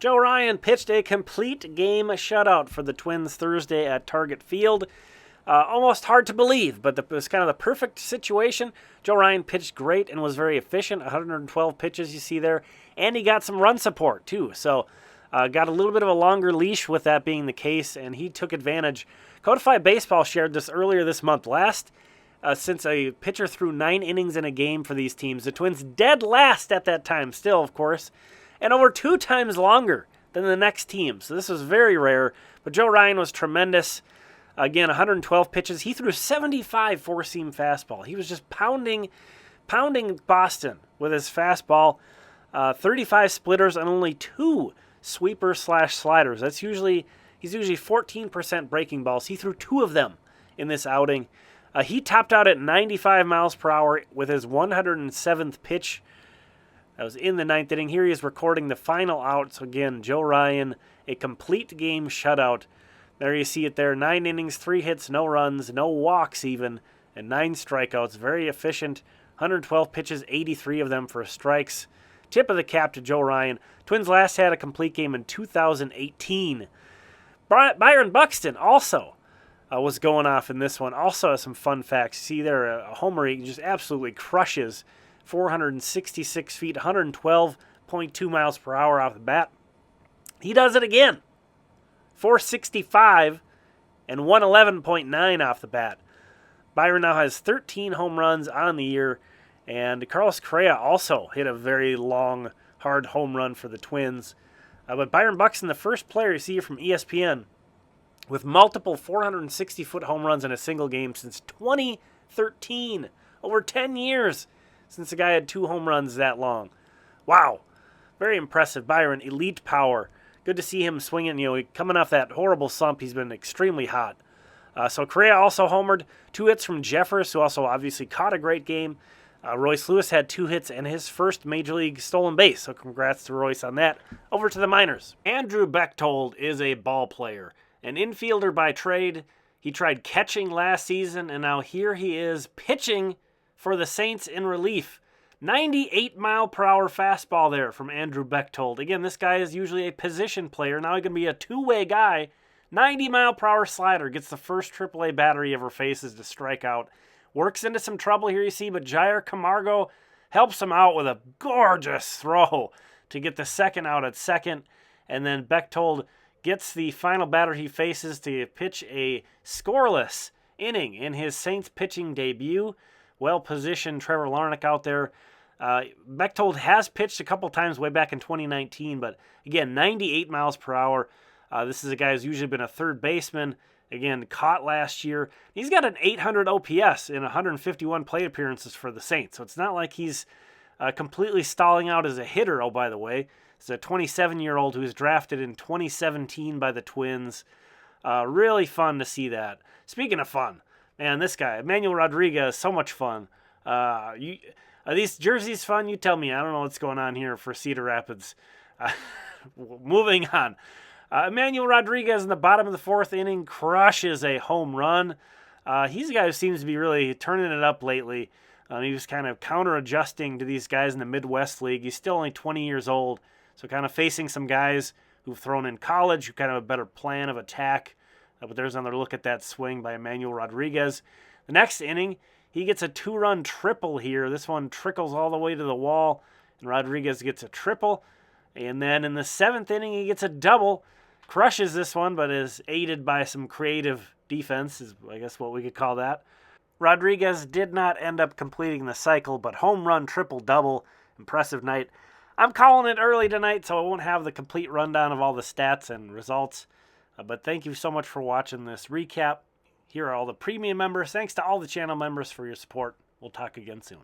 Joe Ryan pitched a complete game shutout for the Twins Thursday at Target Field. Almost hard to believe, but it was kind of the perfect situation. Joe Ryan pitched great and was very efficient. 112 pitches you see there, and he got some run support too. So got a little bit of a longer leash with that being the case, and he took advantage. Codified Baseball shared this earlier this month. Since a pitcher threw 9 innings in a game for these teams, the Twins dead last at that time still, of course, and over 2 times longer than the next team. So this was very rare, but Joe Ryan was tremendous. Again, 112 pitches. He threw 75 four-seam fastball. He was just pounding Boston with his fastball. 35 splitters and only 2 sweepers/sliders. He's usually 14% breaking balls. He threw 2 of them in this outing. He topped out at 95 miles per hour with his 107th pitch. That was in the 9th inning. Here he is recording the final out. So again, Joe Ryan, a complete game shutout. There you see it there. 9 innings, 3 hits, no runs, no walks even, and 9 strikeouts. Very efficient. 112 pitches, 83 of them for strikes. Tip of the cap to Joe Ryan. Twins last had a complete game in 2018. Byron Buxton also was going off in this one. Also has some fun facts. See there, a homer he just absolutely crushes. 466 feet, 112.2 miles per hour off the bat. He does it again. 465 and 111.9 off the bat. Byron now has 13 home runs on the year, and Carlos Correa also hit a very long, hard home run for the Twins. But Byron Buxton, the first player you see from ESPN with multiple 460-foot home runs in a single game since 2013. Over 10 years since the guy had 2 home runs that long. Wow. Very impressive. Byron, elite power. Good to see him swinging. Coming off that horrible slump, he's been extremely hot. So Correa also homered. 2 hits from Jeffers, who also obviously caught a great game. Royce Lewis had 2 hits and his first Major League stolen base, so congrats to Royce on that. Over to the minors. Andrew Bechtold is a ball player, an infielder by trade. He tried catching last season, and now here he is pitching for the Saints in relief. 98-mile-per-hour fastball there from Andrew Bechtold. Again, this guy is usually a position player. Now he can be a two-way guy. 90-mile-per-hour slider. Gets the first AAA batter he ever faces to strike out. Works into some trouble here, you see, but Jair Camargo helps him out with a gorgeous throw to get the second out at second. And then Bechtold gets the final batter he faces to pitch a scoreless inning in his Saints pitching debut. Well-positioned Trevor Larnach out there. Bechtold has pitched a couple times way back in 2019, but again, 98 miles per hour. This is a guy who's usually been a third baseman. Again, caught last year. He's got an 800 OPS in 151 plate appearances for the Saints, so it's not like he's completely stalling out as a hitter, oh, by the way. It's a 27-year-old who was drafted in 2017 by the Twins. Really fun to see that. Speaking of fun, man, this guy, Emmanuel Rodriguez, so much fun. Are these jerseys fun? You tell me. I don't know what's going on here for Cedar Rapids. Moving on. Emmanuel Rodriguez in the bottom of the 4th inning crushes a home run. He's a guy who seems to be really turning it up lately. He was kind of counter-adjusting to these guys in the Midwest League. He's still only 20 years old, so kind of facing some guys who've thrown in college, who kind of have a better plan of attack. But there's another look at that swing by Emmanuel Rodriguez. The next inning, he gets a 2-run triple here. This one trickles all the way to the wall, and Rodriguez gets a triple. And then in the 7th inning, he gets a double. Crushes this one, but is aided by some creative defense, is I guess what we could call that. Rodriguez did not end up completing the cycle, but home run, triple, double. Impressive night. I'm calling it early tonight, so I won't have the complete rundown of all the stats and results. But thank you so much for watching this recap. Here are all the premium members. Thanks to all the channel members for your support. We'll talk again soon.